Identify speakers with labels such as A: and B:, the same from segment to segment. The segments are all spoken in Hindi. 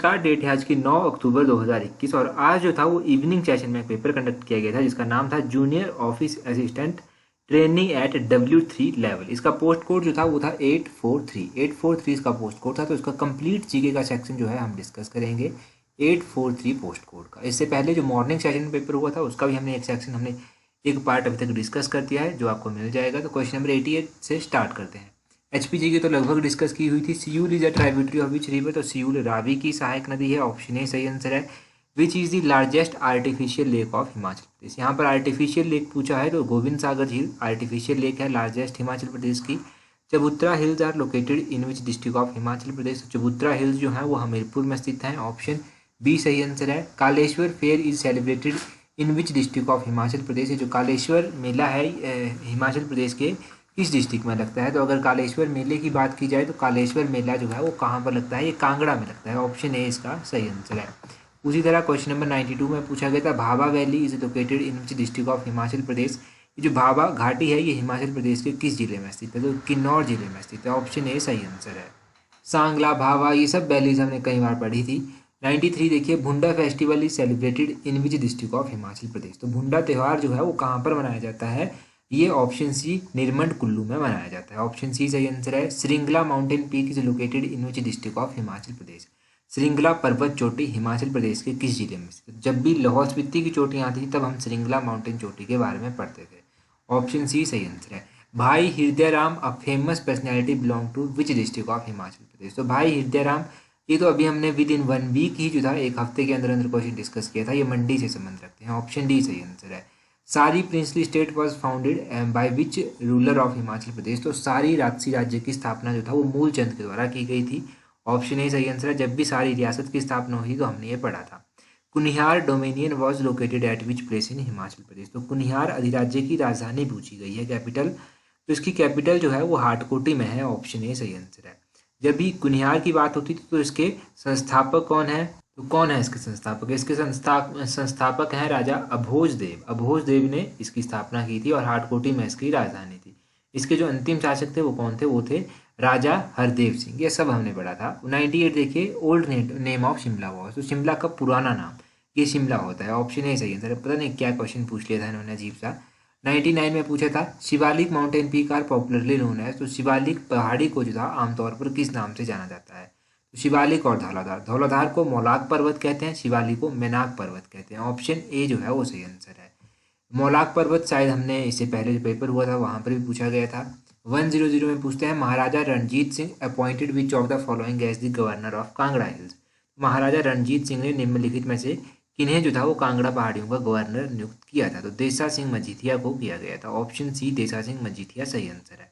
A: स्टार्ट डेट है आज की 9 अक्टूबर 2021 और आज जो था वो इवनिंग सेशन में एक पेपर कंडक्ट किया गया था जिसका नाम था junior office assistant training at W3 level. इसका पोस्ट कोड जो था वो था 843 इसका पोस्ट कोड था। तो इसका कंप्लीट जीके का सेक्शन जो है हम डिस्कस करेंगे 843 पोस्ट कोड का। इससे पहले जो मॉर्निंग सेशन में पेपर हुआ था उसका भी हमने एक सेक्शन एक पार्ट अभी तक डिस्कस कर दिया है जो आपको मिल जाएगा। तो क्वेश्चन नंबर 88 से स्टार्ट करते हैं। एचपीजी की तो लगभग डिस्कस की हुई थी। Siul is a tributary of which river, तो सियूल रावी की सहायक नदी है, ऑप्शन ए सही आंसर है। Which is the largest artificial lake of Himachal Pradesh, यहाँ पर आर्टिफिशियल लेक पूछा है तो गोविंद सागर झील आर्टिफिशियल लेक है, लार्जेस्ट हिमाचल प्रदेश की। Chabutra hills are located in which district of Himachal Pradesh, Chabutra hills जो है वो हमीरपुर में स्थित है, ऑप्शन बी सही आंसर है। Kaleshwar fair is celebrated in which district of Himachal Pradesh, ये जो कालेश्वर मेला है हिमाचल प्रदेश के किस डिस्ट्रिक्ट में लगता है। तो अगर कालेश्वर मेले की बात की जाए तो कालेश्वर मेला जो है वो कहाँ पर लगता है, ये कांगड़ा में लगता है, ऑप्शन ए इसका सही आंसर है। उसी तरह क्वेश्चन नंबर 92 में पूछा गया था Bhabha valley is located in which district of Himachal Pradesh, ये जो भाभा घाटी है ये हिमाचल प्रदेश के किस जिले में स्थित है, तो किन्नौर जिले में स्थित है, ऑप्शन ए सही आंसर है। सांगला भावा ये सब वैलीज हमने कई बार पढ़ी थी। 93 देखिए Bhunda festival is celebrated in which district of Himachal Pradesh, तो भुंडा त्यौहार जो है वो कहाँ पर मनाया जाता है, ये ऑप्शन सी निर्मंड कुल्लू में मनाया जाता है, ऑप्शन सी सही आंसर है। Shringla mountain peak is located in which district of Himachal Pradesh, Shringla पर्वत चोटी हिमाचल प्रदेश के किस जिले में स्थित। जब भी लाहौल स्पीति की चोटियाँ आती थी तब हम श्रृंगला माउंटेन चोटी के बारे में पढ़ते थे, ऑप्शन सी सही आंसर है। Bhai Hriday Ram a famous personality belong to which district of Himachal Pradesh, तो भाई हृदय राम ये तो अभी हमने विद इन 1 वीक ही जो था एक हफ्ते के अंदर अंदर क्वेश्चन डिस्कस किया था, ये मंडी से संबंध रखते हैं, ऑप्शन डी सही आंसर है। Sari princely state was founded by which ruler of Himachal Pradesh, तो सारी राजसी राज्य की स्थापना जो था वो मूलचंद के द्वारा की गई थी, ऑप्शन ए सही आंसर है। जब भी सारी रियासत की स्थापना हुई तो हमने ये पढ़ा था। Kunihar dominion was located at which place in Himachal Pradesh, तो कुनिहार अधिराज्य की राजधानी पूछी गई है कैपिटल, तो इसकी कैपिटल जो है वो हाटकोटी में है, ऑप्शन ए सही आंसर है। जब भी कुनिहार की बात होती थी तो इसके संस्थापक कौन है, तो कौन है इसके संस्थापक, इसके संस्थापक हैं राजा अभोज देव ने इसकी स्थापना की थी और हाटकोटी में इसकी राजधानी थी। इसके जो अंतिम शासक थे वो कौन थे, वो थे राजा हरदेव सिंह, ये सब हमने पढ़ा था। 98 देखिए old name of Shimla was, तो शिमला का पुराना नाम ये शिमला होता है, ऑप्शन ए सही आंसर है। पता नहीं क्या क्वेश्चन पूछ लिया था इन्होंने अजीब सा। 99 में पूछा था Shivalik mountain peak are popularly known है, तो शिवालिक पहाड़ी को जो था आमतौर पर किस नाम से जाना जाता है, तो शिवालिक और धौलाधार, धौलाधार को मौलाक पर्वत कहते हैं, शिवालिक को मेनाक पर्वत कहते हैं, ऑप्शन ए जो है वो सही आंसर है। मौलाक पर्वत शायद हमने इससे पहले जो पेपर हुआ था वहाँ पर भी पूछा गया था। 100 में पूछते हैं Maharaja Ranjit Singh appointed which of the following as the governor of Kangra hills, Maharaja Ranjit Singh ने निम्नलिखित में से किन्हें जो था वो कांगड़ा पहाड़ियों का गवर्नर नियुक्त किया था, तो देसा सिंह मजीठिया को किया गया था, ऑप्शन सी देसा सिंह मजीठिया सही आंसर है,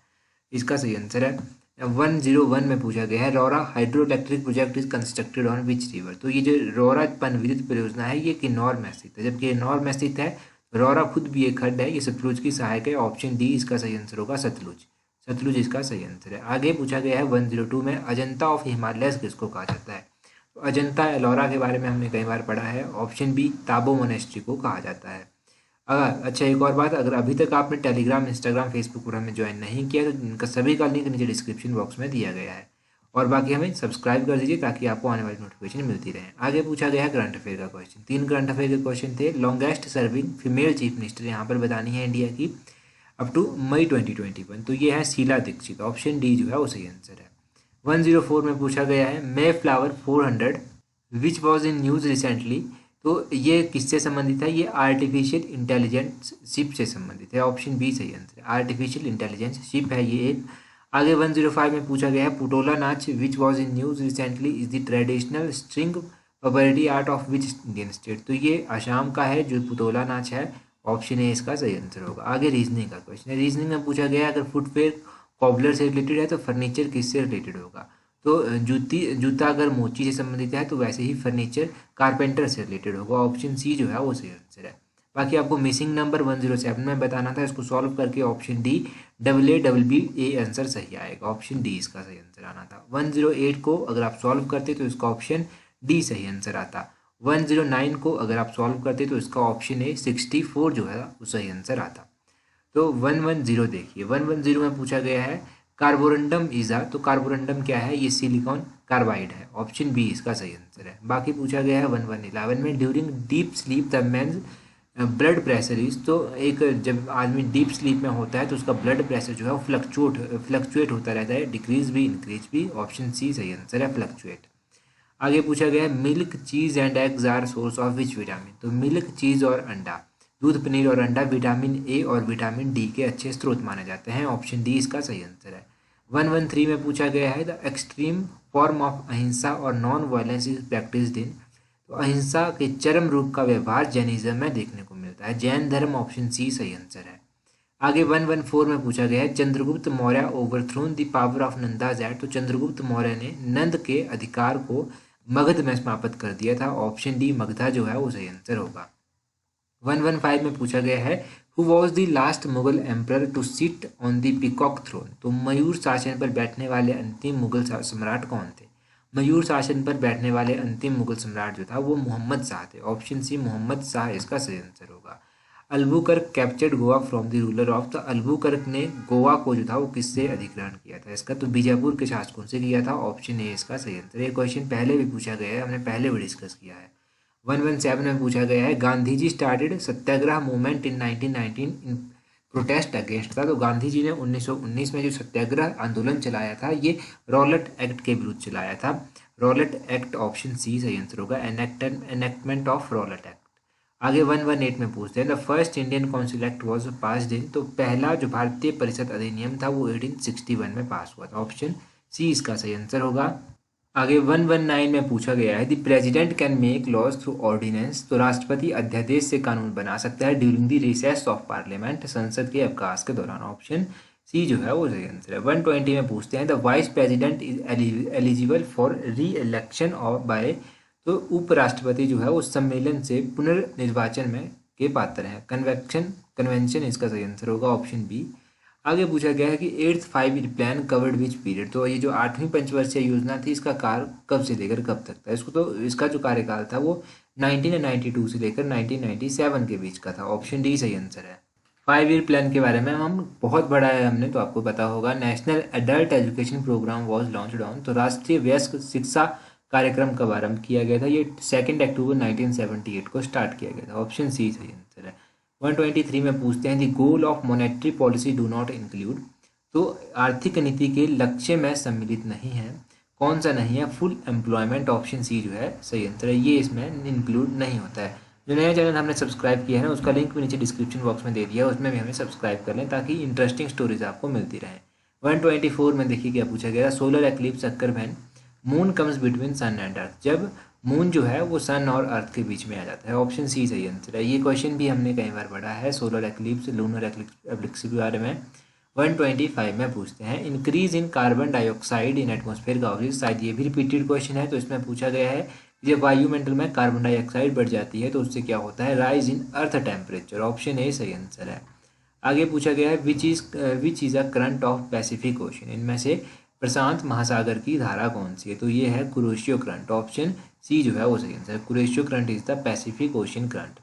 A: इसका सही आंसर है। 101 में पूछा गया है Rora hydroelectric project is constructed on which river, तो ये जो रोरा पनविद्युत परियोजना है ये किन्नौर में स्थित है, जबकि किन्नौर में स्थित है। रोरा खुद भी एक खड्ड है, ये सतलुज की सहायक है, ऑप्शन डी इसका सही आंसर होगा, सतलुज इसका सही आंसर है। आगे पूछा गया है 102 में अजंता ऑफ हिमालयस किसको कहा जाता है, तो अजंता एलोरा के बारे में हमने कई बार पढ़ा है, ऑप्शन बी ताबो मोनेस्ट्री को कहा जाता है। अगर अच्छा एक और बात, अगर अभी तक आपने टेलीग्राम इंस्टाग्राम फेसबुक पर हमें ज्वाइन नहीं किया तो इनका सभी का लिंक नीचे डिस्क्रिप्शन बॉक्स में दिया गया है, और बाकी हमें सब्सक्राइब कर दीजिए ताकि आपको आने वाली नोटिफिकेशन मिलती रहे। आगे पूछा गया है करंट अफेयर का क्वेश्चन, 3 करंट अफेयर के क्वेश्चन थे। Longest serving female chief minister यहाँ पर बतानी है इंडिया की अप टू मई 2021, तो ये है शीला दीक्षित, ऑप्शन डी जो है वो सही आंसर है। 104 में पूछा गया है Mayflower 400 which was in news recently, तो ये किससे संबंधित है, ये आर्टिफिशियल इंटेलिजेंस शिप से संबंधित है, ऑप्शन बी सही आंसर है, आर्टिफिशियल इंटेलिजेंस शिप है ये एक। आगे 105 में पूछा गया है Putola Nach which was in news recently is the traditional string पपर्टी art of which Indian state, तो ये असम का है जो पुटोला नाच है, ऑप्शन ए इसका सही आंसर होगा। आगे रीजनिंग का क्वेश्चन है, रीजनिंग में पूछा गया है अगर फुटवेयर कॉबलर से रिलेटेड है तो फर्नीचर किससे रिलेटेड होगा, तो जूता अगर मोची से संबंधित है तो वैसे ही फर्नीचर कारपेंटर से रिलेटेड होगा, ऑप्शन सी जो है वो सही आंसर है। बाकी आपको मिसिंग नंबर 107 में बताना था, इसको सॉल्व करके ऑप्शन डी AA आंसर सही आएगा, ऑप्शन डी इसका सही आंसर आना था। 108 को अगर आप सॉल्व करते तो इसका ऑप्शन डी सही आंसर आता। 109 को अगर आप सॉल्व करते तो इसका ऑप्शन ए 64 जो है वो सही आंसर आता। तो 110 देखिए 110 में पूछा गया है कार्बोरंडम इज़ा, तो कार्बोरंडम क्या है, ये सिलिकॉन कार्बाइड है। ऑप्शन बी इसका सही आंसर है। बाकी पूछा गया है 1111 में, during deep sleep the man's blood pressure is, तो एक जब आदमी डीप स्लीप में होता है तो उसका ब्लड प्रेशर जो है वो फ्लक्चुएट होता रहता है, डिक्रीज भी इंक्रीज भी। ऑप्शन सी सही आंसर है, फ्लक्चुएट। आगे पूछा गया है milk cheese and eggs are source of which vitamin, तो मिल्क चीज़ और अंडा, दूध पनीर और अंडा विटामिन ए और विटामिन डी के अच्छे स्रोत माने जाते हैं। ऑप्शन डी इसका सही आंसर है। 113 में पूछा गया है द एक्सट्रीम फॉर्म ऑफ अहिंसा और non violence is practised in, तो अहिंसा के चरम रूप का व्यवहार जैनिज्म में देखने को मिलता है, जैन धर्म। ऑप्शन सी सही आंसर है। आगे 114 में पूछा गया है Chandragupta Maurya overthrown the power of Nanda that, तो चंद्रगुप्त मौर्य ने नंद के अधिकार को मगध में समाप्त कर दिया था। ऑप्शन डी मगधा जो है वो सही आंसर होगा। 115 में पूछा गया है who was the last Mughal emperor to sit on the peacock throne, तो मयूर शासन पर बैठने वाले अंतिम मुगल सम्राट कौन थे। मयूर शासन पर बैठने वाले अंतिम मुगल सम्राट जो था वो मोहम्मद शाह थे। ऑप्शन सी मोहम्मद शाह इसका सही आंसर होगा। Albuquerque captured Goa from the ruler of, तो अल्बुकर्क ने गोवा को जो था वो किससे अधिग्रहण किया था इसका, तो बीजापुर के शासकों से किया था। ऑप्शन ए इसका सही आंसर। ये क्वेश्चन पहले भी पूछा गया है, हमने पहले भी डिस्कस किया है। 117 में पूछा गया है Gandhi ji started Satyagraha movement in 1919 in protest against था, तो गांधी जी ने 1919 में जो सत्याग्रह आंदोलन चलाया था ये रॉलेट एक्ट के विरुद्ध चलाया था। रॉलेट एक्ट ऑप्शन सी सही आंसर होगा, एनेक्टमेंट ऑफ रॉलेट एक्ट। आगे 118 में पूछते हैं the first Indian council act was passed in, तो पहला जो भारतीय परिषद अधिनियम था वो 1861 में पास हुआ था। ऑप्शन सी इसका सही आंसर होगा। आगे 119 में पूछा गया है the president can make laws through ordinance, तो राष्ट्रपति अध्यादेश से कानून बना सकता है during the recess of parliament, संसद के अवकाश के दौरान। ऑप्शन सी जो है वो सही आंसर है। 120 में पूछते हैं the vice president is eligible for री इलेक्शन और बाय, तो उपराष्ट्रपति जो है उस सम्मेलन से पुनर्निर्वाचन में के पात्र हैं। कन्वेंशन इसका सही आंसर होगा। Option B. आगे पूछा गया है कि 8th 5 year plan covered which period, तो ये जो 8वीं पंचवर्षीय योजना थी इसका कार्य कब से लेकर कब तक था, इसको तो इसका जो कार्यकाल था वो 1992 से लेकर 1997 के बीच का था। ऑप्शन डी सही आंसर है। 5 ईयर प्लान के बारे में हम बहुत बड़ा है हमने, तो आपको पता होगा national adult education program was launched on, तो राष्ट्रीय वयस्क शिक्षा कार्यक्रम कब आरंभ किया गया था, ये 2 अक्टूबर 1978 को स्टार्ट किया गया था। ऑप्शन सी सही आंसर है। 123 में पूछते हैं the goal of monetary policy do not include, तो आर्थिक नीति के लक्ष्य में सम्मिलित नहीं है, कौन सा नहीं है, फुल एम्प्लॉयमेंट। ऑप्शन सी जो है सही आंसर है, ये इसमें इंक्लूड नहीं होता है। जो नया चैनल हमने सब्सक्राइब किया है ना उसका लिंक भी नीचे डिस्क्रिप्शन बॉक्स में दे दिया है, उसमें भी हमें सब्सक्राइब कर लें ताकि इंटरेस्टिंग स्टोरीज आपको मिलती रहें। 124 में देखिए क्या पूछा गया, solar eclipse occur when moon comes between sun and earth, जब मून जो है वो सन और अर्थ के बीच में आ जाता है। ऑप्शन सी सही आंसर है। ये क्वेश्चन भी हमने कई बार पढ़ा है, सोलर एक्लिप्स लूनर एक्लिप्स के बारे में। 125 में पूछते हैं increase in carbon dioxide in atmosphere causes, शायद ये भी रिपीटेड क्वेश्चन है, तो इसमें पूछा गया है जब वायुमंडल में कार्बन डाइऑक्साइड बढ़ जाती है तो उससे क्या होता है, rise in earth temperature. Option A सही आंसर है। आगे पूछा गया है which is a current of Pacific ocean, इनमें से प्रशांत महासागर की धारा कौन सी है, तो ये है कुरोशियो करंट। ऑप्शन सी जो है वो सही आंसर है, Kuroshio current is the Pacific ocean current.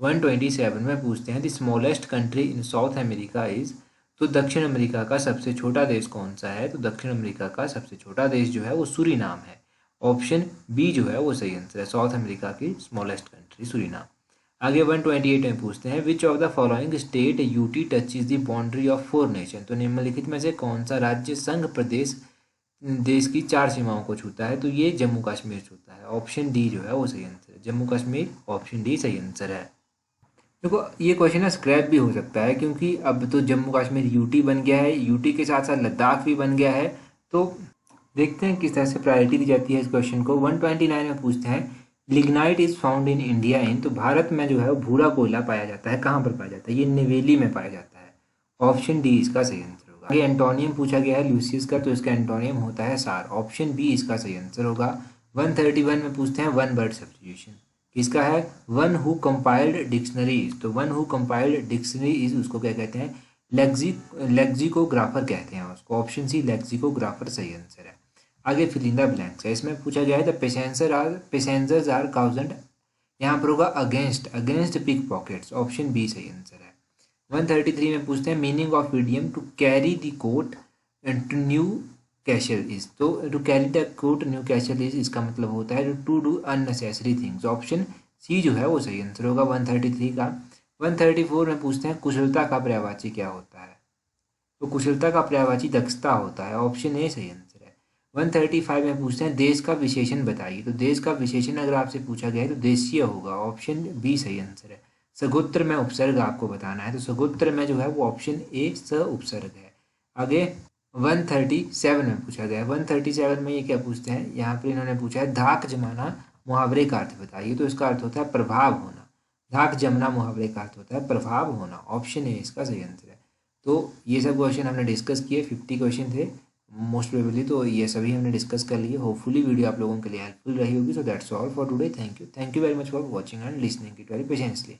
A: 127 में पूछते हैं the smallest country in south America is, तो दक्षिण अमेरिका का सबसे छोटा देश कौन सा है, तो दक्षिण अमेरिका का सबसे छोटा देश जो है वो सूरीनाम है। ऑप्शन बी जो है वो सही आंसर है, साउथ अमेरिका की स्मॉलेस्ट कंट्री सूरीनाम। आगे 128 में पूछते हैं विच of the following state UT touch is the boundary of 4 nation, तो निम्नलिखित में से कौन सा राज्य संघ प्रदेश देश की 4 सीमाओं को छूता है, तो ये जम्मू कश्मीर छूता है। ऑप्शन डी जो है वो सही आंसर है, जम्मू कश्मीर। ऑप्शन डी सही आंसर है। देखो ये क्वेश्चन है स्क्रैप भी हो सकता है क्योंकि अब तो जम्मू कश्मीर यूटी बन गया है, यूटी के साथ साथ लद्दाख भी बन गया है, तो देखते हैं किस तरह से प्रायोरिटी दी जाती है इस क्वेश्चन को। 129 में पूछते हैं lignite is found in India in, तो भारत में जो है वो भूरा कोयला पाया जाता है, कहाँ पर पाया जाता है, ये निवेली में पाया जाता है। ऑप्शन डी इसका सही आंसर होगा। आगे एंटोनियम पूछा गया है ल्यूसियस का, तो इसका एंटोनियम होता है सार। ऑप्शन बी इसका सही आंसर होगा। 131 में पूछते हैं वन वर्ड सब्स्टिट्यूशन किसका है, वन हु कंपाइल्ड डिक्शनरीज, तो वन हु कंपाइल्ड डिक्शनरीज उसको क्या कहते हैं, लेक्सिकोग्राफर कहते हैं उसको। ऑप्शन सी लेक्सिकोग्राफर सही आंसर है। आगे फिल इन द ब्लैंक्स है, इसमें पूछा गया है द पैसेंजर्स आर काउजेंट, यहाँ पर होगा against pickpockets. Option B सही आंसर है। 133 में पूछते हैं meaning of idiom to carry the coat to Newcastle is, तो to carry the coat Newcastle is इसका मतलब होता है to do unnecessary things. Option C जो है वो सही आंसर होगा 133 का। 134 में पूछते हैं कुशलता का पर्यायवाची क्या होता है, तो कुशलता का पर्यायवाची दक्षता होता है, ऑप्शन ए सही आंसर है। 135 में पूछते हैं देश का विशेषण बताइए, तो देश का विशेषण अगर आपसे पूछा गया है तो देशीय होगा, ऑप्शन बी सही आंसर है। सगोत्र में उपसर्ग आपको बताना है, तो सगोत्र में जो है वो ऑप्शन ए स उपसर्ग है। आगे 137 में पूछा गया है, 137 में ये क्या पूछते हैं, यहाँ पर इन्होंने पूछा है धाक जमाना मुहावरे का अर्थ बताइए, तो इसका अर्थ होता है प्रभाव होना। धाक जमना मुहावरे का अर्थ होता है प्रभाव होना, ऑप्शन ए इसका सही आंसर है। तो ये सब क्वेश्चन हमने डिस्कस किए, 50 क्वेश्चन थे मोस्ट प्रोबेबली, तो ये सभी हमने डिस्कस कर लिए। होपफुली वीडियो आप लोगों के लिए हेल्पफुल रही होगी। So that's all for today. Thank you very much for watching and listening it very patiently.